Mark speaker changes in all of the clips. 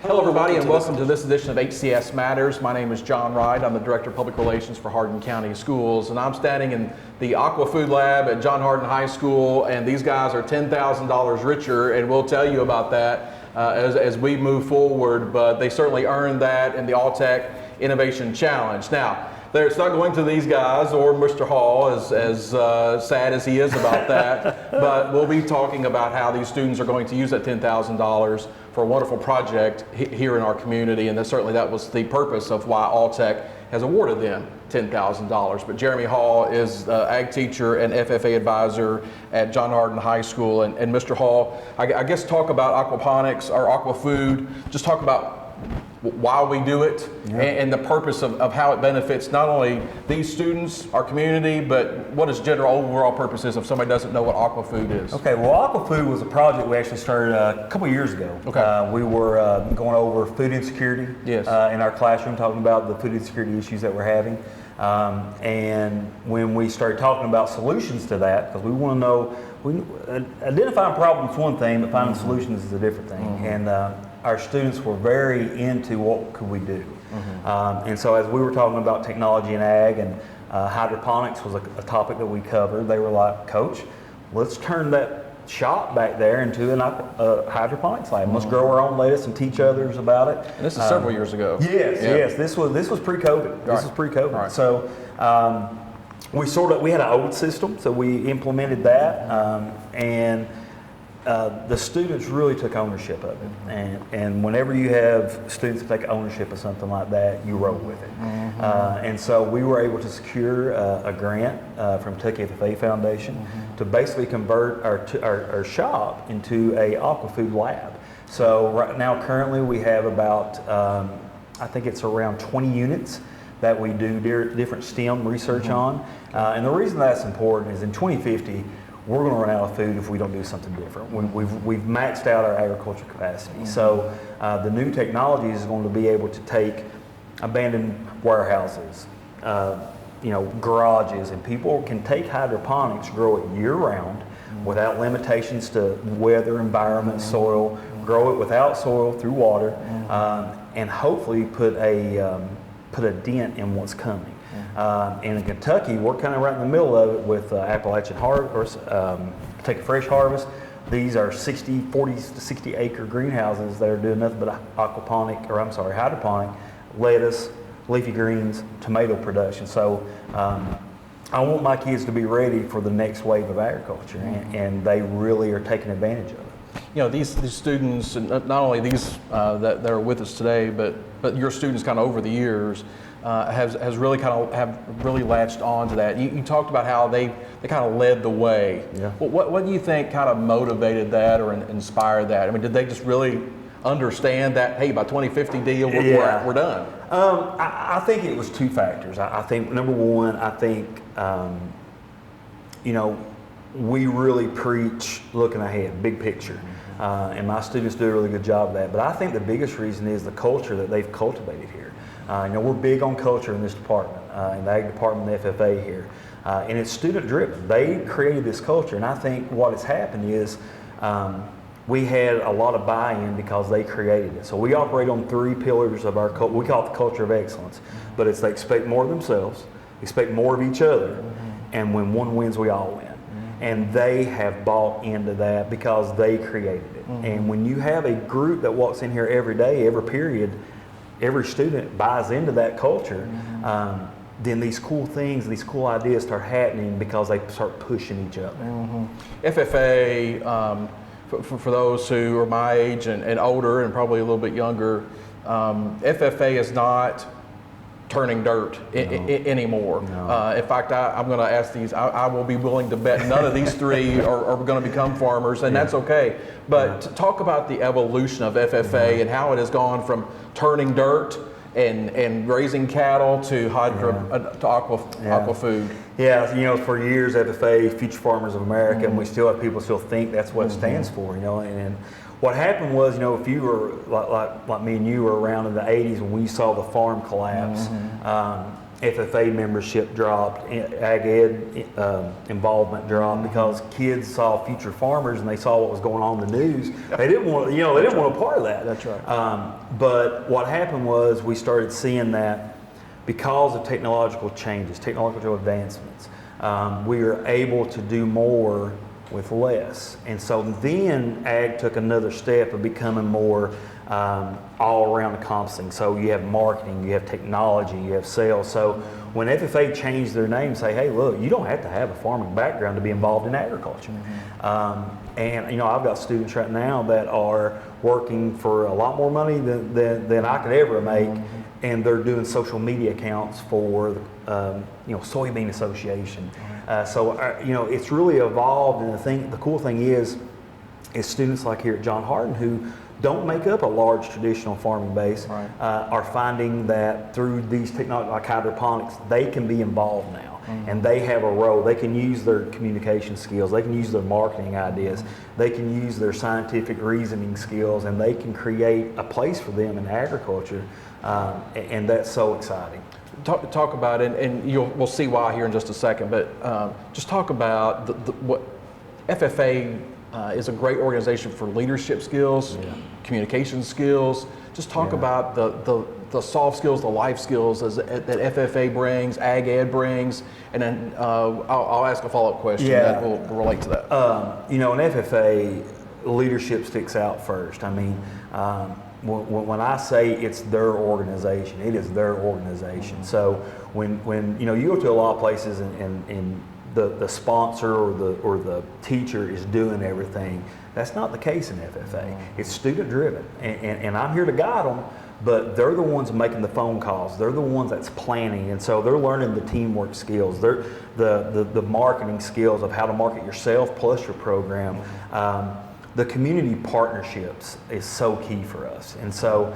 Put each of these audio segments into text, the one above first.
Speaker 1: Hello everybody and welcome to this edition of HCS Matters. My name is John Wright. I'm the Director of Public Relations for Hardin County Schools, and I'm standing in the Aqua Food Lab at John Hardin High School, and these guys are $10,000 richer, and we'll tell you about that as we move forward, but they certainly earned that in the All-Tech Innovation Challenge. Now, it's not going to these guys or Mr. Hall, as sad as he is about that, but we'll be talking about how these students are going to use that $10,000 for a wonderful project here in our community, and that was the purpose of why All-Tech has awarded them $10,000. But Jeremy Hall is ag teacher and FFA advisor at John Hardin High School, and Mr. Hall, I guess talk about aquaponics or aqua food, just talk about why we do it, and the purpose of how it benefits not only these students, our community, but what is general overall purposes if somebody doesn't know what aqua food is.
Speaker 2: Okay, well, aqua food was a project we actually started a couple years ago.
Speaker 1: Okay.
Speaker 2: We were going over food insecurity in our classroom, talking about the food insecurity issues that we're having. And when we started talking about solutions to that, because we want to know, identifying problems is one thing, but finding solutions is a different thing. And our students were very into what could we do. And so as we were talking about technology in ag, and hydroponics was a topic that we covered, they were like, Coach, let's turn that shop back there into a hydroponics lab. Let's grow our own lettuce and teach others about it.
Speaker 1: And this is several years ago.
Speaker 2: Yes, this was pre-COVID. This was pre-COVID. Right. So we had an old system, so we implemented that, and the students really took ownership of it. And whenever you have students that take ownership of something like that, you roll with it. And so we were able to secure a grant from Kentucky FFA Foundation to basically convert our shop into a aqua food lab. So right now, currently, we have about, I think it's around 20 units that we do different STEM research on. And the reason that's important is in 2050, we're going to run out of food if we don't do something different. We've maxed out our agricultural capacity. So the new technology is going to be able to take abandoned warehouses, garages, and people can take hydroponics, grow it year-round without limitations to weather, environment, soil, grow it without soil through water, and hopefully put a dent in what's coming. And in Kentucky, we're kind of right in the middle of it with Appalachian Harvest, Kentucky Fresh Harvest. These are 40 to 60 acre greenhouses that are doing nothing but hydroponic lettuce, leafy greens, tomato production. So I want my kids to be ready for the next wave of agriculture, and they really are taking advantage of it.
Speaker 1: You know, these students, and not only these that are with us today, but your students kind of over the years, have really latched on to that. You talked about how they kind of led the way. Yeah. What do you think kind of motivated that or inspired that? I mean, did they just really understand that, hey, by 2050 deal, we're done?
Speaker 2: I think it was two factors. I think number one, we really preach looking ahead, big picture. And my students do a really good job of that. But I think the biggest reason is the culture that they've cultivated here. We're big on culture in this department, in the ag department, the FFA here. And it's student driven. They created this culture. And I think what has happened is we had a lot of buy-in because they created it. So we operate on three pillars of our culture. We call it the culture of excellence. But it's they expect more of themselves, expect more of each other, and when one wins, we all win. And they have bought into that because they created it. And when you have a group that walks in here every day, every period, every student buys into that culture, then these cool things, these cool ideas start happening because they start pushing each other.
Speaker 1: FFA, for those who are my age and older and probably a little bit younger, FFA is not turning dirt anymore. No. In fact, I'm going to ask these, I will be willing to bet none of these three are going to become farmers, and that's okay. But to talk about the evolution of FFA and how it has gone from turning dirt and raising cattle to aqua food.
Speaker 2: Yeah, for years FFA, Future Farmers of America, and we still have people still think that's what it stands for, and what happened was, if you were like me and you were around in the 80s when we saw the farm collapse, FFA membership dropped, Ag Ed involvement dropped because kids saw future farmers and they saw what was going on in the news. They didn't want, they didn't want a part of that.
Speaker 1: That's right.
Speaker 2: But what happened was we started seeing that because of technological changes, technological advancements, we are able to do more with less. And so then Ag took another step of becoming more all around encompassing. So you have marketing, you have technology, you have sales. So when FFA changed their name, say, hey, look, you don't have to have a farming background to be involved in agriculture. And I've got students right now that are working for a lot more money than I could ever make, and they're doing social media accounts for Soybean Association. It's really evolved, and the cool thing is students like here at John Hardin who don't make up a large traditional farming base, are finding that through these technologies like hydroponics, they can be involved now. And they have a role. They can use their communication skills, they can use their marketing ideas, they can use their scientific reasoning skills, and they can create a place for them in agriculture, and that's so exciting.
Speaker 1: Talk about it, and we'll see why here in just a second, but just talk about what FFA is a great organization for leadership skills, communication skills. Just talk about the soft skills, the life skills that FFA brings, Ag Ed brings, and then I'll ask a follow-up question that will relate to that.
Speaker 2: In FFA, leadership sticks out first. I mean, when I say it's their organization, it is their organization. So when you go to a lot of places and the sponsor or the teacher is doing everything, that's not the case in FFA. It's student driven, and I'm here to guide them, but they're the ones making the phone calls. They're the ones that's planning, and so they're learning the teamwork skills. They're the marketing skills of how to market yourself plus your program. The community partnerships is so key for us, and so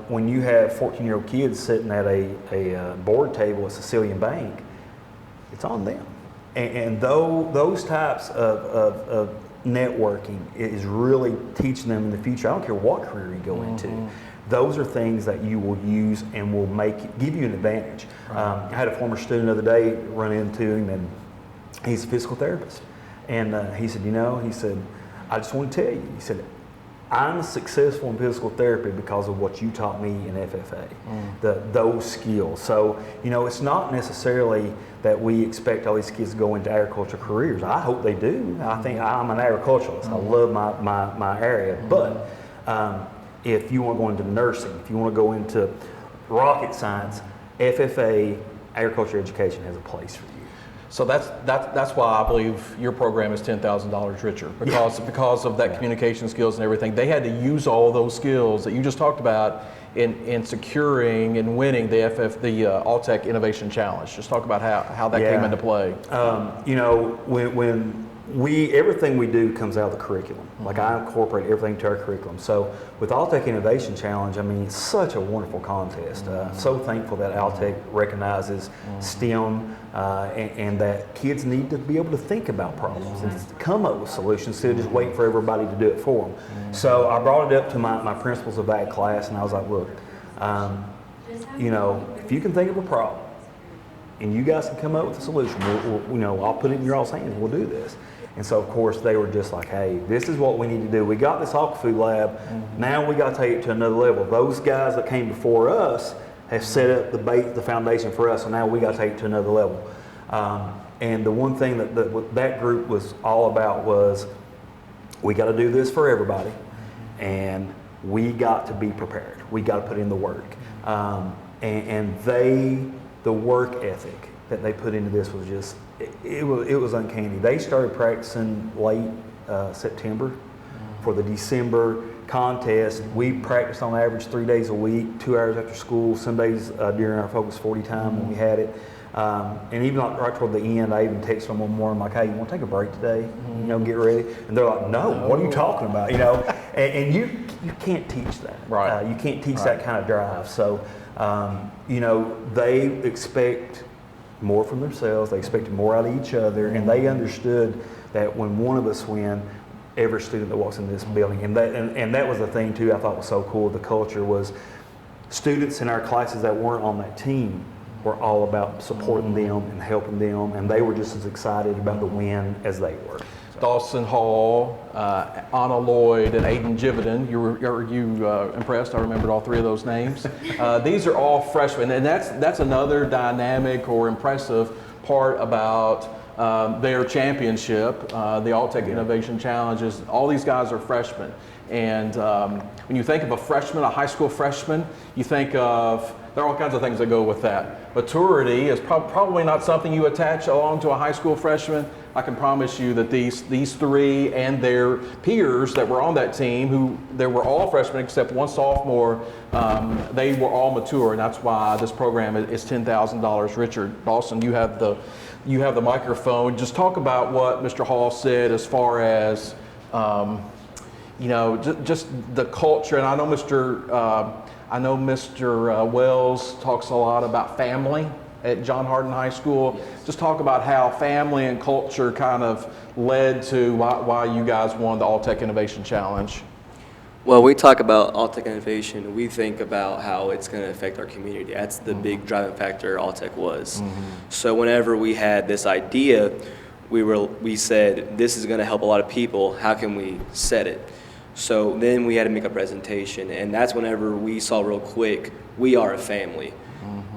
Speaker 2: when you have 14-year-old kids sitting at a board table at Sicilian Bank, it's on them. And those types of networking is really teaching them in the future. I don't care what career you go into. Those are things that you will use and will give you an advantage. I had a former student the other day run into him, and he's a physical therapist. And he said, I just want to tell you, he said, I'm successful in physical therapy because of what you taught me in FFA, those skills. So, it's not necessarily that we expect all these kids to go into agriculture careers. I hope they do. I think I'm an agriculturalist. I love my area. But if you want to go into nursing, if you want to go into rocket science, FFA, agriculture education, has a place for you.
Speaker 1: So that's why I believe your program is $10,000 richer, because of that communication skills and everything. They had to use all those skills that you just talked about in securing and winning the All-Tech Innovation Challenge. Just talk about how that came into play.
Speaker 2: When everything we do comes out of the curriculum. Like I incorporate everything to our curriculum. So with All-Tech Innovation Challenge, I mean, it's such a wonderful contest. So thankful that All-Tech recognizes STEM and that kids need to be able to think about problems and come up with solutions instead of just wait for everybody to do it for them. So I brought it up to my principals of that class, and I was like, look, if you can think of a problem and you guys can come up with a solution, I'll put it in your all's hands, we'll do this. And so, of course, they were just like, hey, this is what we need to do. We got this aqua food lab. Now we got to take it to another level. Those guys that came before us have set up the foundation for us, so now we got to take it to another level. And the one thing that group was all about was we got to do this for everybody, and we got to be prepared. We got to put in the work. The work ethic that they put into this was just, it was uncanny. They started practicing late September for the December contest. We practiced on average 3 days a week, 2 hours after school, some days during our Focus 40 time when we had it. And even right toward the end, I even texted them one morning, like, hey, you want to take a break today? Get ready. And they're like, no, what are you talking about? And you can't teach that.
Speaker 1: Right.
Speaker 2: You can't teach that kind of drive. So, they expect more from themselves. They expected more out of each other, and they understood that when one of us win, every student that walks into this building, and that was the thing too I thought was so cool. The culture was, students in our classes that weren't on that team were all about supporting them and helping them, and they were just as excited about the win as they were.
Speaker 1: Dawson Hall, Anna Lloyd, and Aiden Jividan. Are you impressed? I remembered all three of those names. These are all freshmen, and that's another dynamic or impressive part about their championship, the All-Tech Innovation Challenges. All these guys are freshmen, and when you think of a freshman, a high school freshman, you think of, there are all kinds of things that go with that. Maturity is probably not something you attach along to a high school freshman. I can promise you that these three and their peers that were on that team, they were all freshmen except one sophomore, they were all mature, and that's why this program is $10,000. Richard Dawson, you have the microphone. Just talk about what Mr. Hall said as far as just the culture. And I know Mr. Wells talks a lot about family at John Hardin High School. Yes. Just talk about how family and culture kind of led to why you guys won the All-Tech Innovation Challenge.
Speaker 3: Well, we talk about All-Tech Innovation, we think about how it's going to affect our community. That's the big driving factor All-Tech was. So whenever we had this idea, we said, this is going to help a lot of people. How can we set it? So then we had to make a presentation, and that's whenever we saw real quick, we are a family.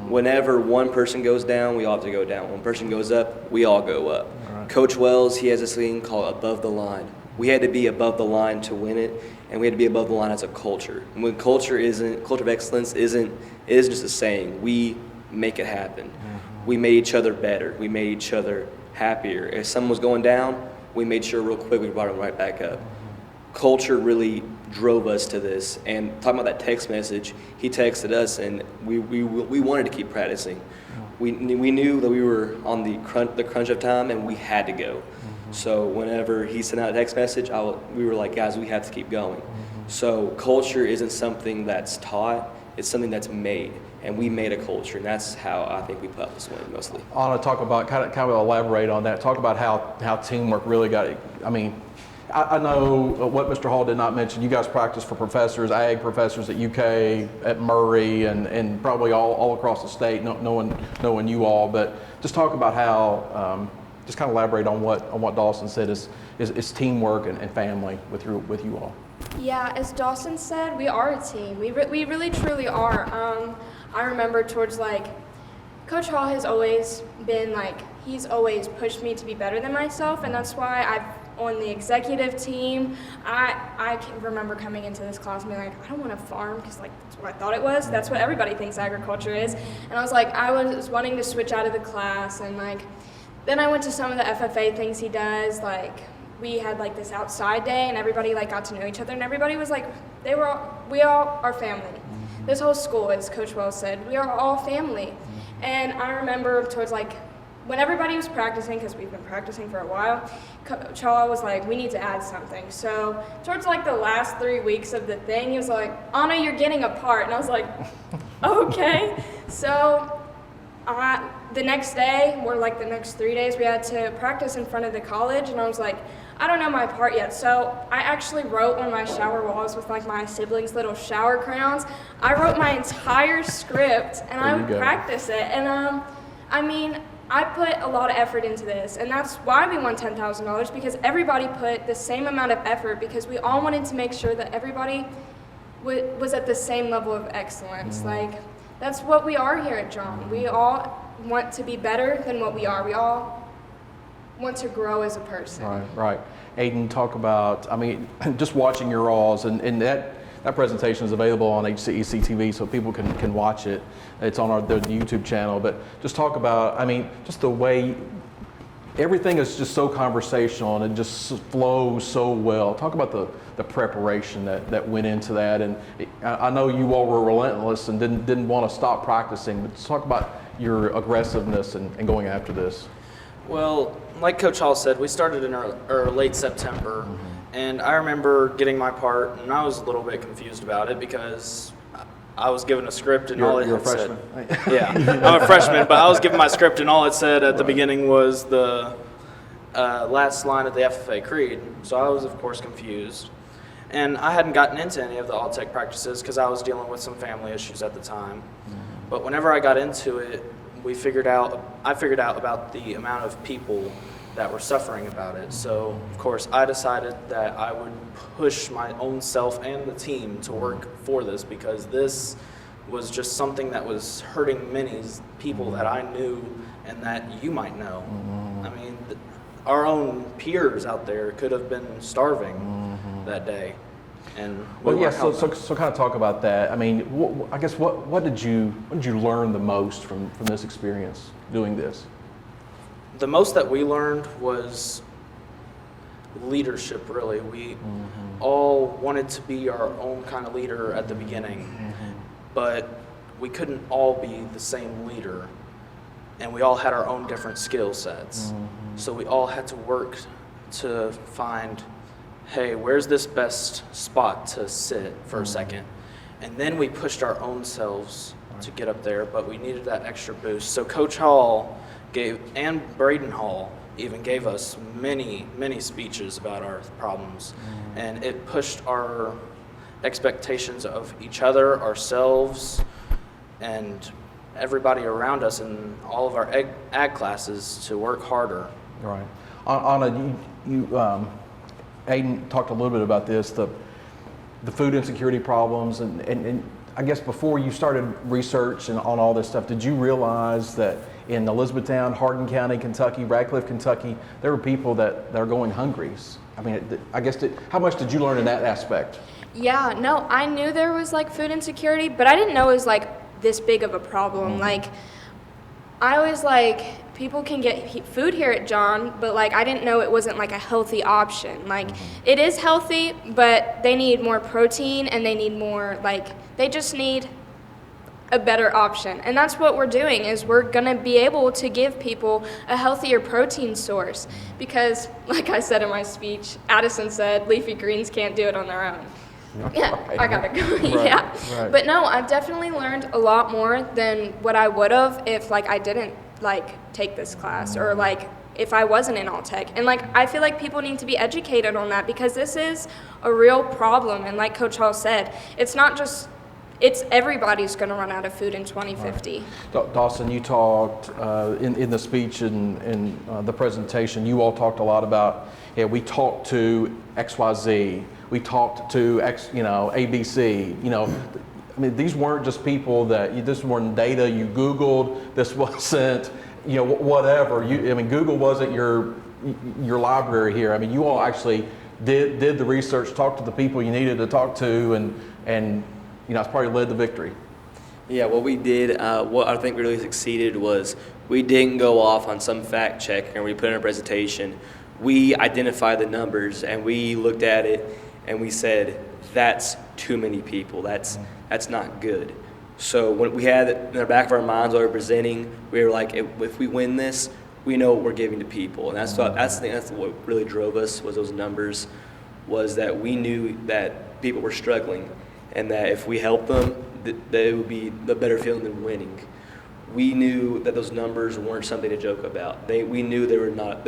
Speaker 3: Whenever one person goes down, we all have to go down. One person goes up, we all go up. Right. Coach Wells, he has this thing called above the line. We had to be above the line to win it, and we had to be above the line as a culture. And when culture of excellence isn't just a saying, we make it happen. We made each other better. We made each other happier. If someone was going down, we made sure real quick we brought them right back up. Culture really drove us to this. And talking about that text message, he texted us, and we wanted to keep practicing. We knew that we were on the crunch of time, and we had to go. So whenever he sent out a text message, we were like, guys, we have to keep going. So culture isn't something that's taught, it's something that's made. And we made a culture, and that's how I think we put up this win mostly.
Speaker 1: I want to talk about, kind of elaborate on that. Talk about how teamwork really got it. I mean, I know what Mr. Hall did not mention. You guys practice for professors, ag professors at UK, at Murray, and probably all across the state, knowing you all. But just talk about how, just kind of elaborate on what Dawson said is teamwork and family with you all.
Speaker 4: Yeah, as Dawson said, we are a team. We really truly are. I remember towards Coach Hall has always been he's always pushed me to be better than myself, and that's why on the executive team, I can remember coming into this class and being like, I don't want to farm, because that's what I thought it was. That's what everybody thinks agriculture is. And I was wanting to switch out of the class, and then I went to some of the FFA things he does. We had this outside day, and everybody got to know each other, and everybody was we all are family. This whole school, as Coach Wells said, we are all family. And I remember towards when everybody was practicing, because we've been practicing for a while, Coach Hall was like, we need to add something. So towards the last 3 weeks of the thing, he was like, Anna, you're getting a part. And I was like, okay. So the next day, or the next 3 days, we had to practice in front of the college, and I was like, I don't know my part yet. So I actually wrote on my shower walls with my siblings' little shower crayons. I wrote my entire script, and I would practice it. And I put a lot of effort into this, and that's why we won $10,000, because everybody put the same amount of effort, because we all wanted to make sure that everybody was at the same level of excellence. That's what we are here at John. We all want to be better than what we are. We all want to grow as a person.
Speaker 1: Right. Aiden, talk about, just watching your alls, and that presentation is available on HCEC-TV, so people can watch it. It's on the YouTube channel. But just talk about, just the way everything is just so conversational, and it just flows so well. Talk about the preparation that went into that. And I know you all were relentless and didn't want to stop practicing, but talk about your aggressiveness and going after this.
Speaker 5: Well, like Coach Hall said, we started in late September. And I remember getting my part, and I was a little bit confused about it, because I was given a script, and all it had said. Yeah, I'm a freshman, but I was given my script, and all it said at the beginning was the last line of the FFA creed. So I was, of course, confused. And I hadn't gotten into any of the All-Tech practices because I was dealing with some family issues at the time. But whenever I got into it, I figured out about the amount of people that were suffering about it. So, of course, I decided that I would push my own self and the team to work for this, because this was just something that was hurting many people that I knew and that you might know. I mean, our own peers out there could have been starving that day. And
Speaker 1: so kind of talk about that. I mean, I guess what did you learn the most from this experience doing this?
Speaker 5: The most that we learned was leadership, really. We all wanted to be our own kind of leader at the beginning, but we couldn't all be the same leader, and we all had our own different skill sets. So we all had to work to find, hey, where's this best spot to sit for a second? And then we pushed our own selves to get up there, but we needed that extra boost. So Coach Hall and Braden Hall even gave us many, many speeches about our problems. And it pushed our expectations of each other, ourselves, and everybody around us in all of our ag classes to work harder.
Speaker 1: Right. Anna, Aiden talked a little bit about this, the food insecurity problems, and I guess before you started research and on all this stuff, did you realize that in Elizabethtown, Hardin County, Kentucky, Radcliffe, Kentucky, there were people that are going hungry? I mean, I guess, how much did you learn in that aspect?
Speaker 4: Yeah, no, I knew there was like food insecurity, but I didn't know it was like this big of a problem. Like, I was like, people can get food here at John, but like I didn't know it wasn't like a healthy option. Like, it is healthy, but they need more protein and they need more, like, they just need a better option. And that's what we're doing, is we're gonna be able to give people a healthier protein source, because like I said in my speech, Addison said leafy greens can't do it on their own. Yeah, I gotta go.
Speaker 1: Right.
Speaker 4: But no, I've definitely learned a lot more than what I would have if like I didn't like take this class, or like if I wasn't in All-Tech. And like I feel like people need to be educated on that, because this is a real problem. And like Coach Hall said, it's everybody's going to run out of food in 2050.
Speaker 1: Right. Dawson, you talked in the speech and in the presentation, you all talked a lot about, we talked to XYZ, we talked to ABC, I mean, these weren't just people this weren't data you Googled, this wasn't, whatever. Google wasn't your library here. I mean, you all actually did the research, talked to the people you needed to talk to, and it's probably led to victory.
Speaker 3: Yeah, what we did, what I think really succeeded was we didn't go off on some fact check and we put in a presentation. We identified the numbers and we looked at it and we said, that's too many people. That's not good. So when we had it in the back of our minds while we were presenting, we were like, if we win this, we know what we're giving to people. And that's what really drove us, was those numbers, was that we knew that people were struggling, and that if we helped them, that it would be the better feeling than winning. We knew that those numbers weren't something to joke about. We knew they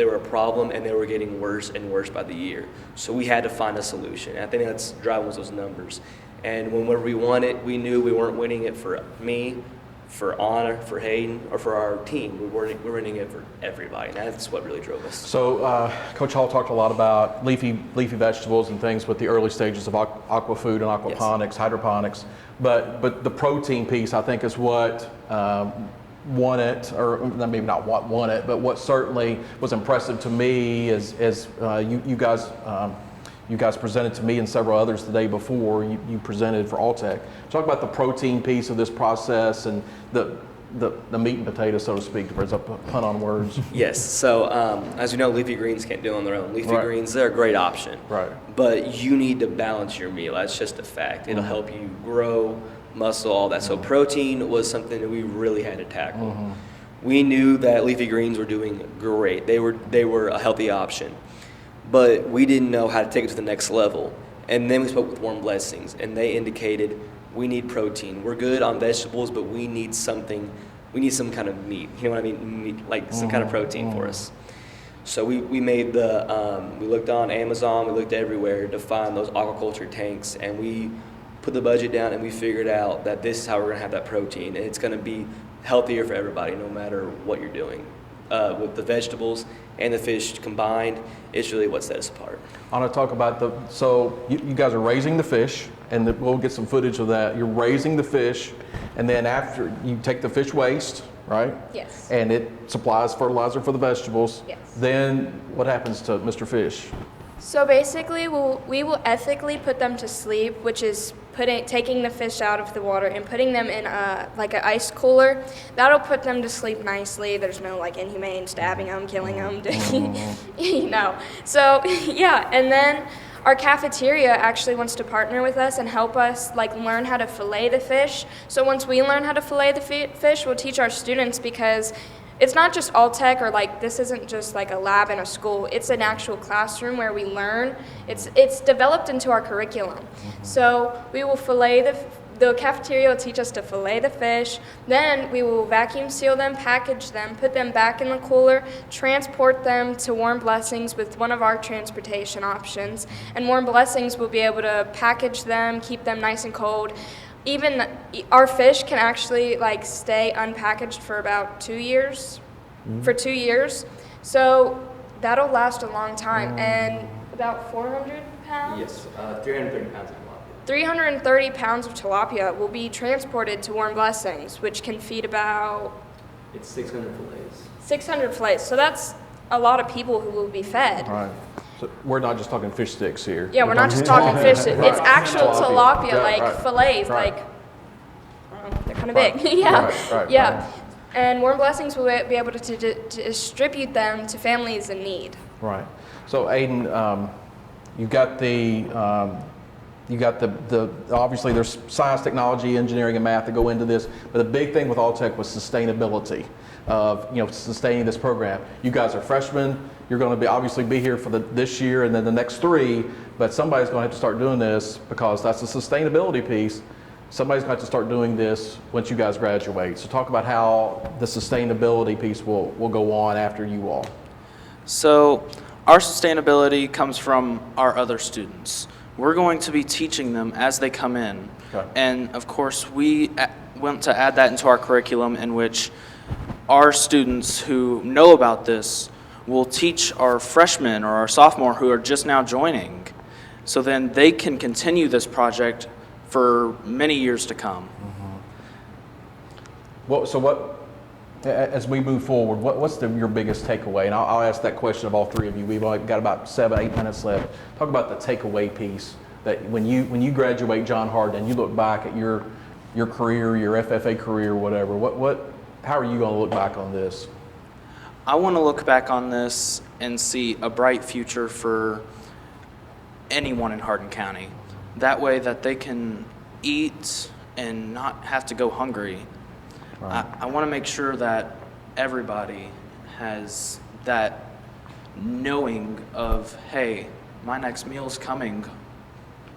Speaker 3: were a problem, and they were getting worse and worse by the year. So we had to find a solution. And I think that's driving was those numbers. And whenever we won it, we knew we weren't winning it for me, for Anna, for Hayden, or for our team. We're winning it for everybody, and that's what really drove us.
Speaker 1: So Coach Hall talked a lot about leafy vegetables and things with the early stages of aqua food and aquaponics, yes, hydroponics. But the protein piece, I think, is what won it, or maybe not what won it, but what certainly was impressive to me as you guys presented to me and several others the day before you presented for All-Tech. Talk about the protein piece of this process and the meat and potatoes, so to speak, to bring up a pun on words.
Speaker 3: Yes, so as you know, leafy greens can't do it on their own. Leafy greens, they're a great option.
Speaker 1: Right.
Speaker 3: But you need to balance your meal. That's just a fact. It'll help you grow, muscle, all that. So protein was something that we really had to tackle. We knew that leafy greens were doing great. They were a healthy option. But we didn't know how to take it to the next level. And then we spoke with Warm Blessings, and they indicated we need protein. We're good on vegetables, but we need some kind of meat. You know what I mean? Meat, like some kind of protein for us. So we made we looked on Amazon, we looked everywhere to find those aquaculture tanks, and we put the budget down and we figured out that this is how we're going to have that protein, and it's going to be healthier for everybody no matter what you're doing. With the vegetables and the fish combined, it's really what sets us apart.
Speaker 1: I want to talk about so you guys are raising the fish, and we'll get some footage of that. You're raising the fish, and then after you take the fish waste, right?
Speaker 4: Yes.
Speaker 1: And it supplies fertilizer for the vegetables.
Speaker 4: Yes.
Speaker 1: Then what happens to Mr. Fish?
Speaker 4: So basically, we will ethically put them to sleep, which is taking the fish out of the water and putting them in like an ice cooler. That'll put them to sleep nicely. There's no like inhumane stabbing them, killing them, you know. So yeah, and then our cafeteria actually wants to partner with us and help us like learn how to fillet the fish. So once we learn how to fillet the fish, we'll teach our students, because it's not just all tech, or like this isn't just like a lab in a school. It's an actual classroom where we learn. It's developed into our curriculum. So we will fillet the cafeteria will teach us to fillet the fish. Then we will vacuum seal them, package them, put them back in the cooler, transport them to Warm Blessings with one of our transportation options. And Warm Blessings will be able to package them, keep them nice and cold. Even our fish can actually like stay unpackaged for about 2 years, for 2 years. So that'll last a long time. And about 400 pounds?
Speaker 3: Yes, 330 pounds of tilapia.
Speaker 4: 330 pounds of tilapia will be transported to Warm Blessings, which can feed about
Speaker 3: It's 600 fillets.
Speaker 4: 600 fillets. So that's a lot of people who will be fed.
Speaker 1: Right. So we're not just talking fish sticks here.
Speaker 4: Yeah, we're not just talking fish. It's actual tilapia,
Speaker 1: Right,
Speaker 4: like
Speaker 1: right,
Speaker 4: fillets,
Speaker 1: right.
Speaker 4: like they're kind of big. Yeah,
Speaker 1: Right,
Speaker 4: yeah. And Warm Blessings will be able to distribute them to families in need.
Speaker 1: Right. So Aiden, you've got the obviously there's science, technology, engineering, and math that go into this, but the big thing with Alltech was sustainability of sustaining this program. You guys are freshmen. You're going to obviously be here for this year and then the next 3, but somebody's going to have to start doing this, because that's the sustainability piece. Somebody's going to have to start doing this once you guys graduate. So talk about how the sustainability piece will go on after you all.
Speaker 5: So our sustainability comes from our other students. We're going to be teaching them as they come in.
Speaker 1: Okay.
Speaker 5: And of course, we want to add that into our curriculum, in which our students who know about this will teach our freshmen or our sophomore who are just now joining. So then they can continue this project for many years to come.
Speaker 1: Well, so as we move forward, what's your biggest takeaway? And I'll ask that question of all 3 of you. We've only got about 7-8 minutes left. Talk about the takeaway piece, that when you graduate John Hardin and you look back at your career, your FFA career, whatever, how are you going to look back on this?
Speaker 5: I want to look back on this and see a bright future for anyone in Hardin County. That way that they can eat and not have to go hungry.
Speaker 1: Right.
Speaker 5: I want to make sure that everybody has that knowing of, hey, my next meal's coming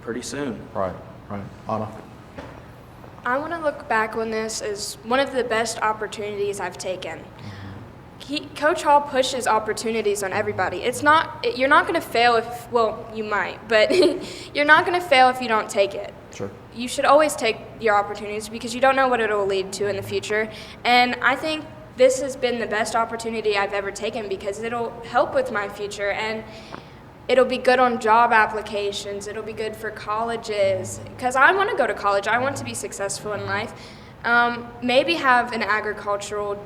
Speaker 5: pretty soon.
Speaker 1: Right. Anna?
Speaker 4: I want to look back on this as one of the best opportunities I've taken. Coach Hall pushes opportunities on everybody. You're not going to fail if, well, you might, but you're not going to fail if you don't take it.
Speaker 1: Sure.
Speaker 4: You should always take your opportunities, because you don't know what it will lead to in the future. And I think this has been the best opportunity I've ever taken, because it'll help with my future, and it'll be good on job applications. It'll be good for colleges, because I want to go to college. I want to be successful in life. Maybe have an agricultural,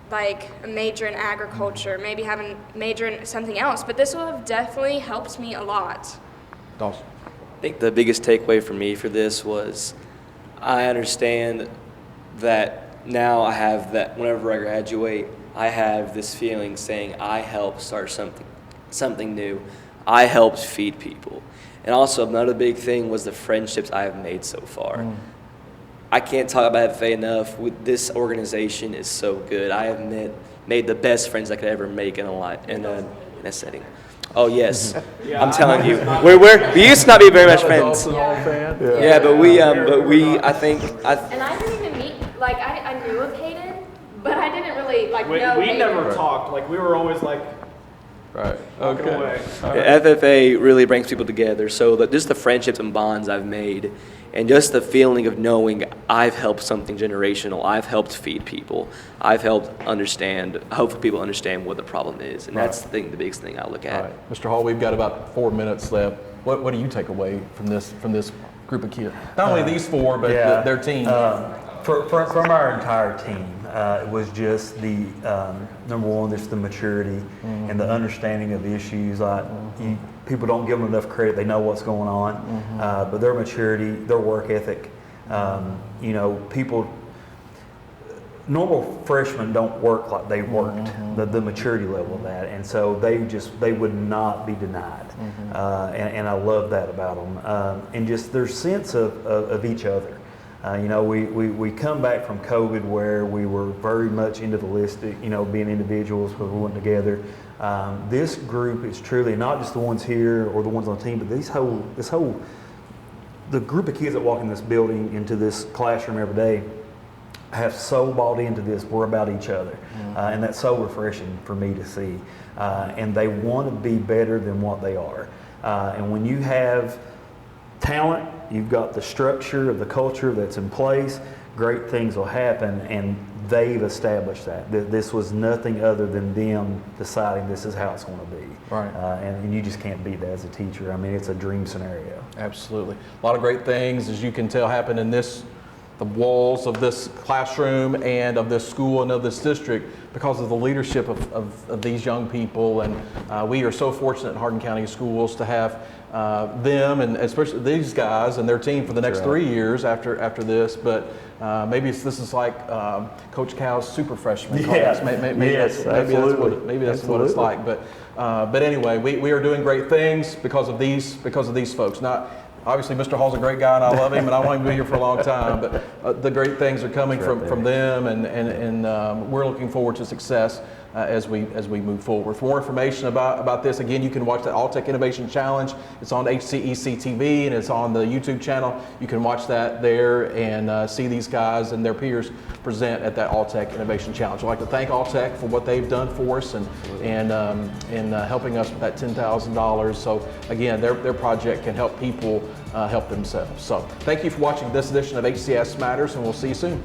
Speaker 4: like a major in agriculture, maybe have a major in something else, but this will have definitely helped me a lot.
Speaker 1: Dawson?
Speaker 3: I think the biggest takeaway for me for this was I understand that now I have that whenever I graduate, I have this feeling saying I helped start something new. I helped feed people. And also another big thing was the friendships I have made so far. I can't talk about FFA enough. This organization is so good. I have made the best friends I could ever make in a setting. Oh yes, I'm telling you, we used to not be very much friends.
Speaker 1: Dawson Hall fan?
Speaker 3: Yeah, but I think.
Speaker 4: And I didn't even meet, like, I knew of Hayden, but I didn't really, like, know
Speaker 5: We
Speaker 4: Hayden.
Speaker 5: never talked. Like, we were always like
Speaker 1: Right.
Speaker 5: Walking away.
Speaker 3: FFA really brings people together. So just the friendships and bonds I've made, and just the feeling of knowing I've helped something generational. I've helped feed people. I've helped understand. Hopefully, people understand what the problem is, and that's the biggest thing I look at.
Speaker 1: All right. Mr. Hall, we've got about 4 minutes left. What do you take away from this group of kids? Not only these four, but their team.
Speaker 2: From our entire team, it was just the number one, just the maturity and the understanding of issues. People don't give them enough credit. They know what's going on, but their maturity, their work ethic. Normal freshmen don't work like they worked. The maturity level of that, and so they would not be denied. And I love that about them. And just their sense of each other. We come back from COVID where we were very much individualistic, being individuals, but we went together. This group is truly not just the ones here or the ones on the team, but the group of kids that walk in this building, into this classroom every day, have so bought into this. We're about each other, and that's so refreshing for me to see. And they want to be better than what they are. And when you have talent, you've got the structure of the culture that's in place, great things will happen, and they've established that. This was nothing other than them deciding this is how it's going to be.
Speaker 1: Right.
Speaker 2: And you just can't beat that as a teacher. I mean, it's a dream scenario.
Speaker 1: Absolutely. A lot of great things, as you can tell, happen in the walls of this classroom and of this school and of this district because of the leadership of these young people. And we are so fortunate in Hardin County Schools to have them, and especially these guys and their team for the next 3 years after this. But maybe this is like Coach Cal's super freshman class. Maybe that's what it's like. But anyway, we are doing great things because of these folks. Obviously, Mr. Hall's a great guy, and I love him, and I want him to be here for a long time. But the great things are coming from them, and we're looking forward to success as we move forward. For more information about this, again, you can watch the All-Tech Innovation Challenge. It's on HCEC-TV, and it's on the YouTube channel. You can watch that there and see these guys and their peers present at that All-Tech Innovation Challenge. I'd like to thank All-Tech for what they've done for us and helping us with that $10,000. So again, their project can help people help themselves. So thank you for watching this edition of HCS Matters, and we'll see you soon.